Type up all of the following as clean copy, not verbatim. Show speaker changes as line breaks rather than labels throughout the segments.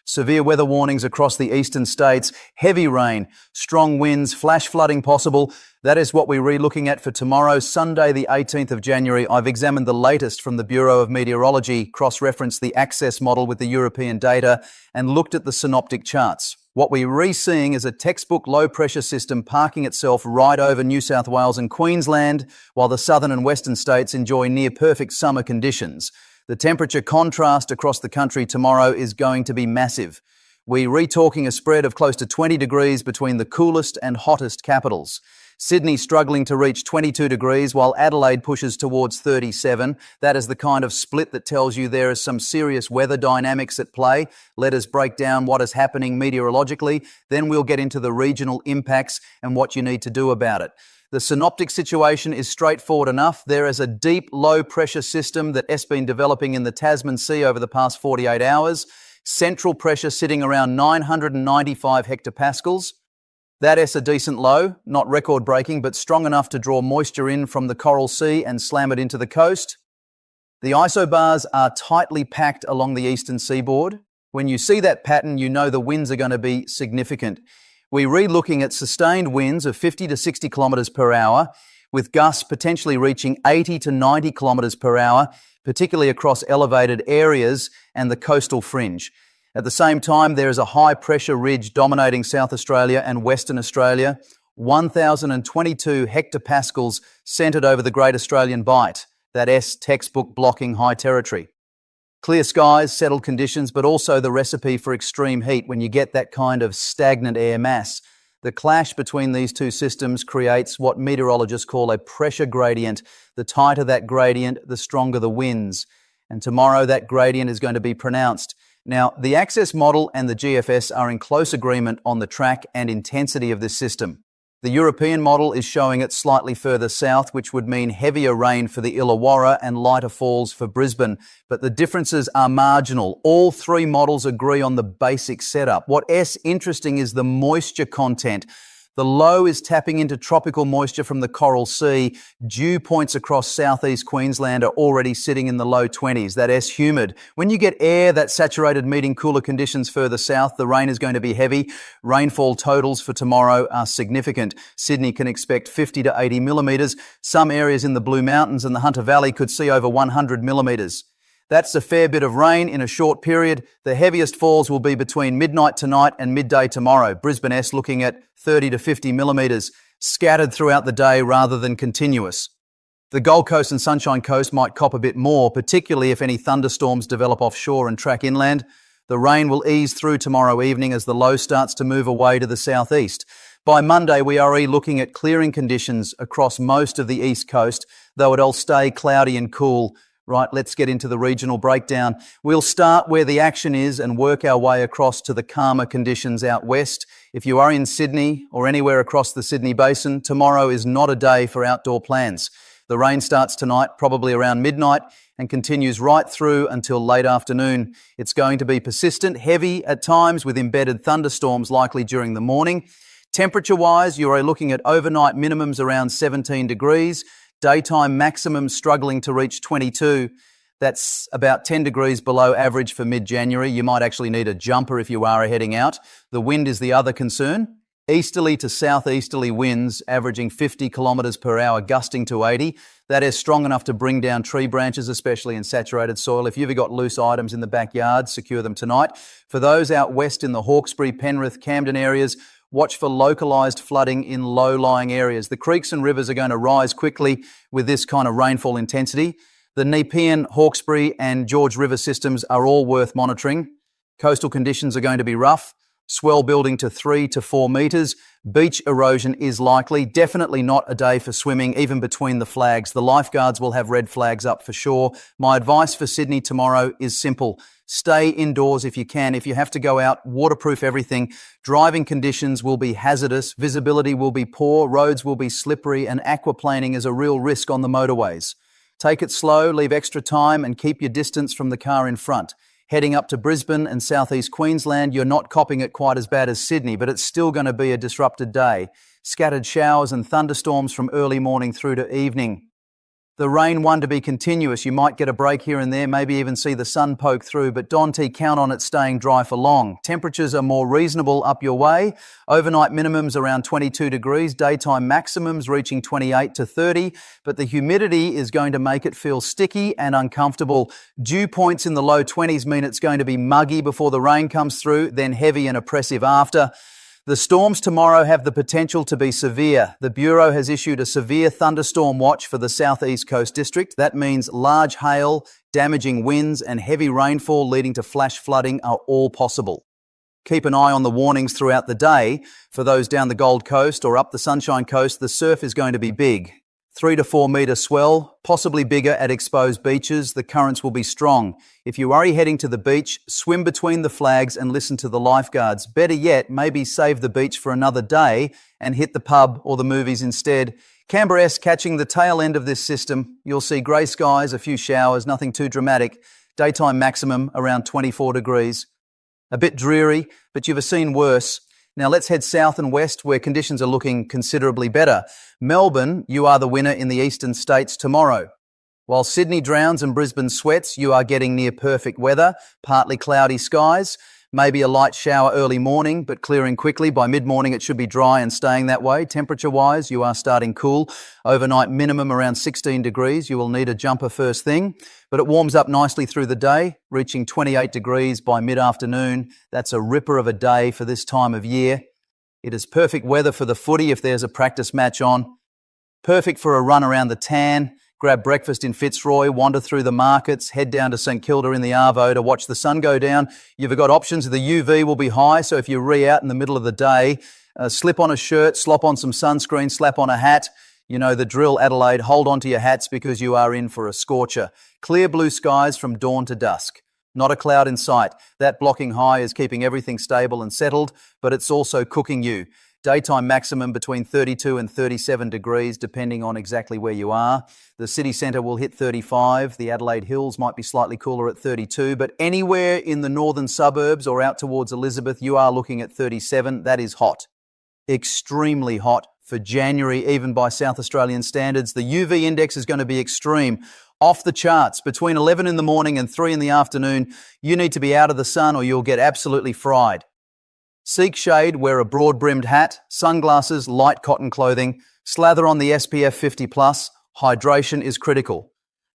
Severe weather warnings across the eastern states, heavy rain, strong winds, flash flooding possible. That is what we're re-looking at for tomorrow, Sunday the 18th of January. I've examined the latest from the Bureau of Meteorology, cross-referenced the access model with the European data, and looked at the synoptic charts. What we're re-seeing is a textbook low-pressure system parking itself right over New South Wales and Queensland, while the southern and western states enjoy near-perfect summer conditions. The temperature contrast across the country tomorrow is going to be massive. We're re-talking a spread of close to 20 degrees between the coolest and hottest capitals. Sydney struggling to reach 22 degrees while Adelaide pushes towards 37. That is the kind of split that tells you there is some serious weather dynamics at play. Let us break down what is happening meteorologically. Then we'll get into the regional impacts and what you need to do about it. The synoptic situation is straightforward enough. There is a deep low-pressure system that has been developing in the Tasman Sea over the past 48 hours. Central pressure sitting around 995 hectopascals. That is a decent low, not record-breaking, but strong enough to draw moisture in from the Coral Sea and slam it into the coast. The isobars are tightly packed along the eastern seaboard. When you see that pattern, you know the winds are going to be significant. We're re-looking at sustained winds of 50 to 60 kilometres per hour, with gusts potentially reaching 80 to 90 kilometres per hour, particularly across elevated areas and the coastal fringe. At the same time, there is a high-pressure ridge dominating South Australia and Western Australia, 1,022 hectopascals centred over the Great Australian Bight, that S textbook blocking high territory. Clear skies, settled conditions, but also the recipe for extreme heat when you get that kind of stagnant air mass. The clash between these two systems creates what meteorologists call a pressure gradient. The tighter that gradient, the stronger the winds. And tomorrow that gradient is going to be pronounced. Now, the access model and the GFS are in close agreement on the track and intensity of this system. The European model is showing it slightly further south, which would mean heavier rain for the Illawarra and lighter falls for Brisbane. But the differences are marginal. All three models agree on the basic setup. What is interesting is the moisture content. The low is tapping into tropical moisture from the Coral Sea. Dew points across southeast Queensland are already sitting in the low 20s. That is humid. When you get air that's saturated meeting cooler conditions further south, the rain is going to be heavy. Rainfall totals for tomorrow are significant. Sydney can expect 50 to 80 millimetres. Some areas in the Blue Mountains and the Hunter Valley could see over 100 millimetres. That's a fair bit of rain in a short period. The heaviest falls will be between midnight tonight and midday tomorrow. Brisbane S looking at 30 to 50 millimetres, scattered throughout the day rather than continuous. The Gold Coast and Sunshine Coast might cop a bit more, particularly if any thunderstorms develop offshore and track inland. The rain will ease through tomorrow evening as the low starts to move away to the southeast. By Monday, we are looking at clearing conditions across most of the east coast, though it'll stay cloudy and cool. Right, let's get into the regional breakdown. We'll start where the action is and work our way across to the calmer conditions out west. If you are in Sydney or anywhere across the Sydney Basin, tomorrow is not a day for outdoor plans. The rain starts tonight, probably around midnight, and continues right through until late afternoon. It's going to be persistent, heavy at times, with embedded thunderstorms likely during the morning. Temperature-wise, you are looking at overnight minimums around 17 degrees. Daytime maximum struggling to reach 22. That's about 10 degrees below average for mid-January. You might actually need a jumper if you are heading out. The wind is the other concern. Easterly to southeasterly winds averaging 50 kilometres per hour, gusting to 80. That is strong enough to bring down tree branches, especially in saturated soil. If you've got loose items in the backyard, secure them tonight. For those out west in the Hawkesbury, Penrith, Camden areas, watch for localised flooding in low-lying areas. The creeks and rivers are going to rise quickly with this kind of rainfall intensity. The Nepean, Hawkesbury and George River systems are all worth monitoring. Coastal conditions are going to be rough. Swell building to 3 to 4 metres. Beach erosion is likely. Definitely not a day for swimming, even between the flags. The lifeguards will have red flags up for sure. My advice for Sydney tomorrow is simple. Stay indoors if you can. If you have to go out, waterproof everything. Driving conditions will be hazardous. Visibility will be poor. Roads will be slippery, and aquaplaning is a real risk on the motorways. Take it slow, leave extra time, and keep your distance from the car in front. Heading up to Brisbane and southeast Queensland, you're not copping it quite as bad as Sydney, but it's still going to be a disrupted day. Scattered showers and thunderstorms from early morning through to evening. The rain one to be continuous. You might get a break here and there, maybe even see the sun poke through, but don't count on it staying dry for long. Temperatures are more reasonable up your way. Overnight minimums around 22 degrees, daytime maximums reaching 28 to 30, but the humidity is going to make it feel sticky and uncomfortable. Dew points in the low 20s mean it's going to be muggy before the rain comes through, then heavy and oppressive after. The storms tomorrow have the potential to be severe. The Bureau has issued a severe thunderstorm watch for the southeast coast district. That means large hail, damaging winds and heavy rainfall leading to flash flooding are all possible. Keep an eye on the warnings throughout the day. For those down the Gold Coast or up the Sunshine Coast, the surf is going to be big. 3 to 4 metre swell, possibly bigger at exposed beaches. The currents will be strong. If you are heading to the beach, swim between the flags and listen to the lifeguards. Better yet, maybe save the beach for another day and hit the pub or the movies instead. Canberra-esque catching the tail end of this system. You'll see grey skies, a few showers, nothing too dramatic. Daytime maximum around 24 degrees. A bit dreary, but you've seen worse. Now let's head south and west where conditions are looking considerably better. Melbourne, you are the winner in the eastern states tomorrow. While Sydney drowns and Brisbane sweats, you are getting near perfect weather, partly cloudy skies, maybe a light shower early morning, but clearing quickly. By mid-morning it should be dry and staying that way. Temperature-wise, you are starting cool. Overnight minimum around 16 degrees. You will need a jumper first thing, but it warms up nicely through the day, reaching 28 degrees by mid-afternoon. That's a ripper of a day for this time of year. It is perfect weather for the footy if there's a practice match on. Perfect for a run around the tan. Grab breakfast in Fitzroy, wander through the markets, head down to St Kilda in the Arvo to watch the sun go down. You've got options. The UV will be high, so if you out in the middle of the day, slip on a shirt, slop on some sunscreen, slap on a hat. You know the drill, Adelaide. Hold on to your hats because you are in for a scorcher. Clear blue skies from dawn to dusk. Not a cloud in sight. That blocking high is keeping everything stable and settled, but it's also cooking you. Daytime maximum between 32 and 37 degrees, depending on exactly where you are. The city centre will hit 35. The Adelaide Hills might be slightly cooler at 32, but anywhere in the northern suburbs or out towards Elizabeth, you are looking at 37. That is hot. Extremely hot for January, even by South Australian standards. The UV index is going to be extreme. Off the charts. Between 11 in the morning and 3 in the afternoon, you need to be out of the sun or you'll get absolutely fried. Seek shade, wear a broad-brimmed hat, sunglasses, light cotton clothing, slather on the SPF 50+. Hydration is critical.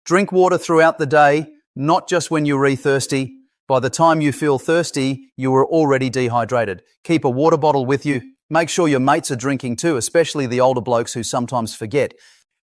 Drink water throughout the day, not just when you're thirsty. By the time you feel thirsty, you are already dehydrated. Keep a water bottle with you. Make sure your mates are drinking too, especially the older blokes who sometimes forget.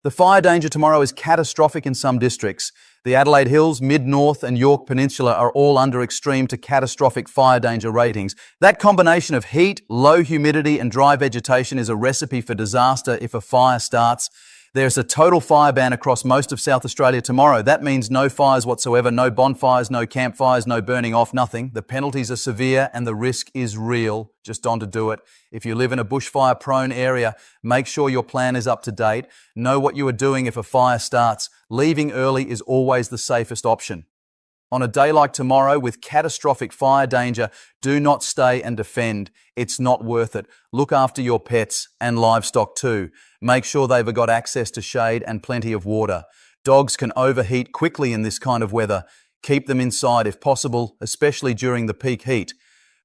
The fire danger tomorrow is catastrophic in some districts. The Adelaide Hills, Mid-North and York Peninsula are all under extreme to catastrophic fire danger ratings. That combination of heat, low humidity and dry vegetation is a recipe for disaster if a fire starts. There's a total fire ban across most of South Australia tomorrow. That means no fires whatsoever, no bonfires, no campfires, no burning off, nothing. The penalties are severe and the risk is real. Just on to do it. If you live in a bushfire-prone area, make sure your plan is up to date. Know what you are doing if a fire starts. Leaving early is always the safest option. On a day like tomorrow with catastrophic fire danger, do not stay and defend. It's not worth it. Look after your pets and livestock too. Make sure they've got access to shade and plenty of water. Dogs can overheat quickly in this kind of weather. Keep them inside if possible, especially during the peak heat.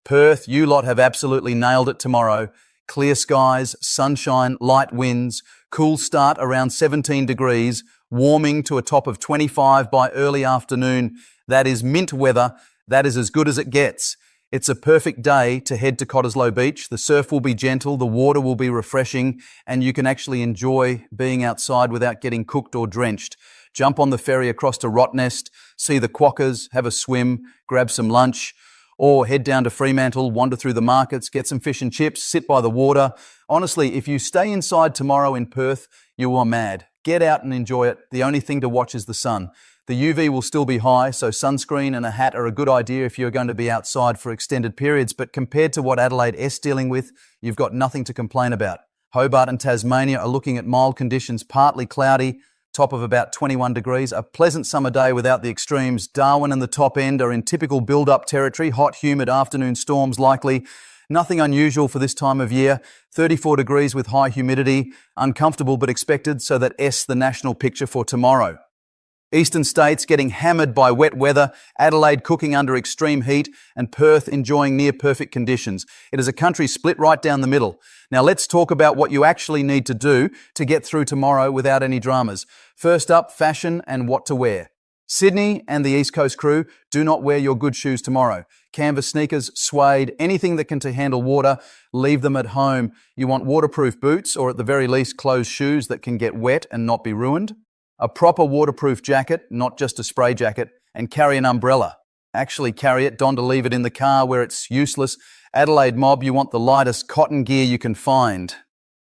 Perth, you lot have absolutely nailed it tomorrow. Clear skies, sunshine, light winds, cool start around 17 degrees, warming to a top of 25 by early afternoon. That is mint weather. That is as good as it gets. It's a perfect day to head to Cottesloe Beach. The surf will be gentle, the water will be refreshing, and you can actually enjoy being outside without getting cooked or drenched. Jump on the ferry across to Rottnest, see the quokkas, have a swim, grab some lunch, or head down to Fremantle, wander through the markets, get some fish and chips, sit by the water. Honestly, if you stay inside tomorrow in Perth, you are mad. Get out and enjoy it. The only thing to watch is the sun. The UV will still be high, so sunscreen and a hat are a good idea if you're going to be outside for extended periods, but compared to what Adelaide is dealing with, you've got nothing to complain about. Hobart and Tasmania are looking at mild conditions, partly cloudy, top of about 21 degrees, a pleasant summer day without the extremes. Darwin and the top end are in typical build-up territory, hot, humid afternoon storms likely. Nothing unusual for this time of year. 34 degrees with high humidity. Uncomfortable but expected, so that the national picture for tomorrow. Eastern states getting hammered by wet weather, Adelaide cooking under extreme heat, and Perth enjoying near-perfect conditions. It is a country split right down the middle. Now let's talk about what you actually need to do to get through tomorrow without any dramas. First up, fashion and what to wear. Sydney and the East Coast crew, do not wear your good shoes tomorrow. Canvas sneakers, suede, anything that can handle water, leave them at home. You want waterproof boots, or at the very least closed shoes that can get wet and not be ruined. A proper waterproof jacket, not just a spray jacket, and carry an umbrella. Actually carry it, don't leave it in the car where it's useless. Adelaide mob, you want the lightest cotton gear you can find.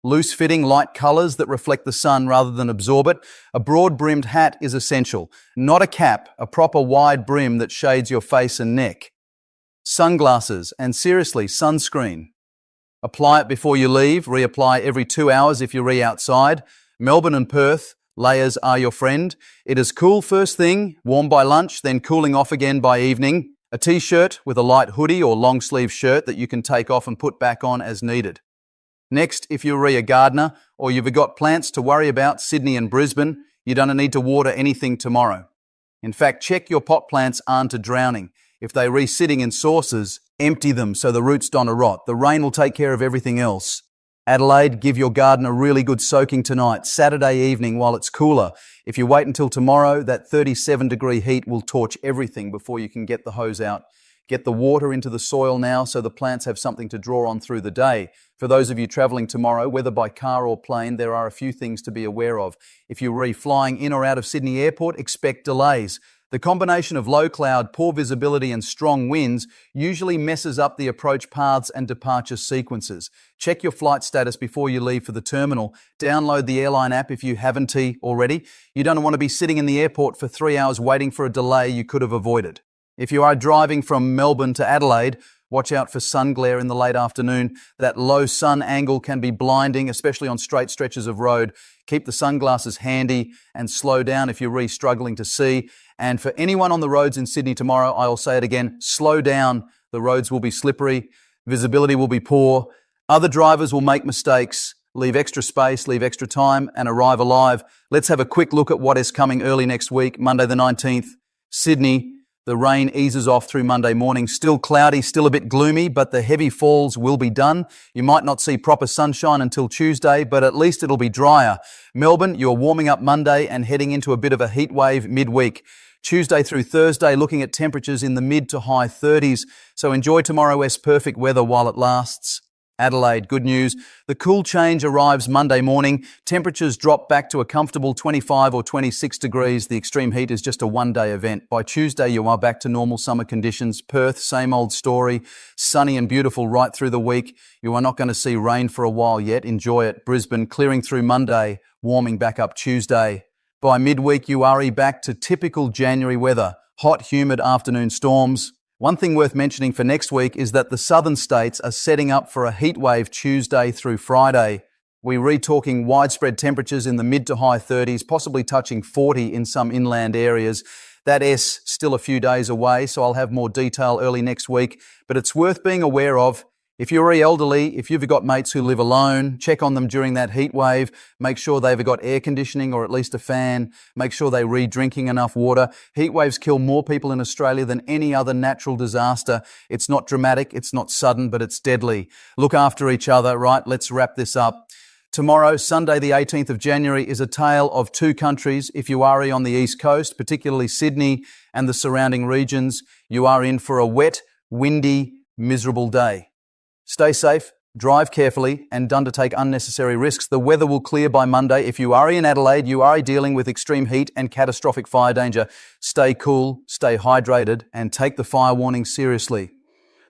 Loose-fitting, light colours that reflect the sun rather than absorb it. A broad-brimmed hat is essential. Not a cap, a proper wide brim that shades your face and neck. Sunglasses, and seriously, sunscreen. Apply it before you leave, reapply every 2 hours if you're outside. Melbourne and Perth, layers are your friend. It is cool first thing, warm by lunch, then cooling off again by evening. A t-shirt with a light hoodie or long sleeve shirt that you can take off and put back on as needed. Next, if you're a gardener or you've got plants to worry about, Sydney and Brisbane, you don't need to water anything tomorrow. In fact, check your pot plants aren't drowning. If they're re-sitting in saucers, empty them so the roots don't rot. The rain will take care of everything else. Adelaide, give your garden a really good soaking tonight, Saturday evening while it's cooler. If you wait until tomorrow, that 37-degree heat will torch everything before you can get the hose out. Get the water into the soil now so the plants have something to draw on through the day. For those of you travelling tomorrow, whether by car or plane, there are a few things to be aware of. If you're flying in or out of Sydney Airport, expect delays. The combination of low cloud, poor visibility and strong winds usually messes up the approach paths and departure sequences. Check your flight status before you leave for the terminal. Download the airline app if you haven't already. You don't want to be sitting in the airport for 3 hours waiting for a delay you could have avoided. If you are driving from Melbourne to Adelaide, watch out for sun glare in the late afternoon. That low sun angle can be blinding, especially on straight stretches of road. Keep the sunglasses handy and slow down if you're struggling to see. And for anyone on the roads in Sydney tomorrow, I'll say it again, slow down. The roads will be slippery, visibility will be poor, other drivers will make mistakes. Leave extra space, leave extra time, and arrive alive. Let's have a quick look at what is coming early next week, Monday the 19th. Sydney, the rain eases off through Monday morning. Still cloudy, still a bit gloomy, but the heavy falls will be done. You might not see proper sunshine until Tuesday, but at least it'll be drier. Melbourne, you're warming up Monday and heading into a bit of a heat wave midweek. Tuesday through Thursday, looking at temperatures in the mid to high 30s. So enjoy tomorrow's perfect weather while it lasts. Adelaide, good news. The cool change arrives Monday morning. Temperatures drop back to a comfortable 25 or 26 degrees. The extreme heat is just a one-day event. By Tuesday, you are back to normal summer conditions. Perth, same old story. Sunny and beautiful right through the week. You are not going to see rain for a while yet. Enjoy it. Brisbane, clearing through Monday, warming back up Tuesday. By midweek, you are back to typical January weather. Hot, humid afternoon storms. One thing worth mentioning for next week is that the southern states are setting up for a heat wave Tuesday through Friday. We're talking widespread temperatures in the mid to high 30s, possibly touching 40 in some inland areas. That is still a few days away, so I'll have more detail early next week. But it's worth being aware of. If you're elderly, if you've got mates who live alone, check on them during that heat wave. Make sure they've got air conditioning or at least a fan. Make sure they're drinking enough water. Heat waves kill more people in Australia than any other natural disaster. It's not dramatic, it's not sudden, but it's deadly. Look after each other, right? Let's wrap this up. Tomorrow, Sunday the 18th of January, is a tale of two countries. If you are on the East Coast, particularly Sydney and the surrounding regions, you are in for a wet, windy, miserable day. Stay safe, drive carefully, and don't take unnecessary risks. The weather will clear by Monday. If you are in Adelaide, you are dealing with extreme heat and catastrophic fire danger. Stay cool, stay hydrated, and take the fire warning seriously.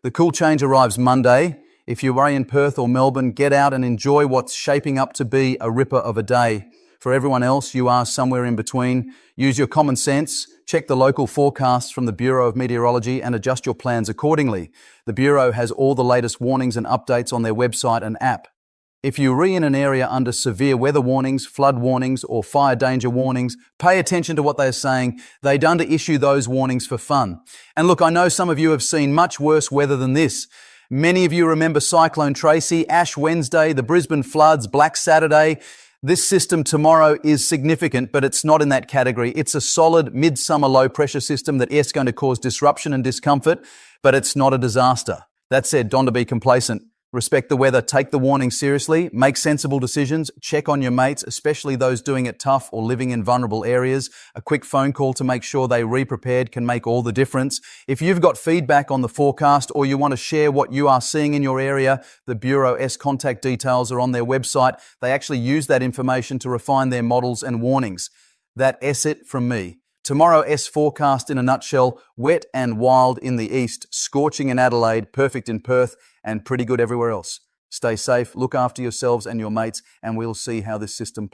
The cool change arrives Monday. If you are in Perth or Melbourne, get out and enjoy what's shaping up to be a ripper of a day. For everyone else, you are somewhere in between. Use your common sense. Check the local forecasts from the Bureau of Meteorology and adjust your plans accordingly. The Bureau has all the latest warnings and updates on their website and app. If you're in an area under severe weather warnings, flood warnings, or fire danger warnings, pay attention to what they're saying. They don't issue those warnings for fun. And look, I know some of you have seen much worse weather than this. Many of you remember Cyclone Tracy, Ash Wednesday, the Brisbane floods, Black Saturday. This system tomorrow is significant, but it's not in that category. It's a solid midsummer low pressure system that is going to cause disruption and discomfort, but it's not a disaster. That said, don't be complacent. Respect the weather, take the warning seriously, make sensible decisions, check on your mates, especially those doing it tough or living in vulnerable areas. A quick phone call to make sure they re-prepared can make all the difference. If you've got feedback on the forecast or you want to share what you are seeing in your area, the Bureau's contact details are on their website. They actually use that information to refine their models and warnings. That's it from me. Tomorrow forecast in a nutshell: wet and wild in the east, scorching in Adelaide, perfect in Perth, and pretty good everywhere else. Stay safe, look after yourselves and your mates, and we'll see how this system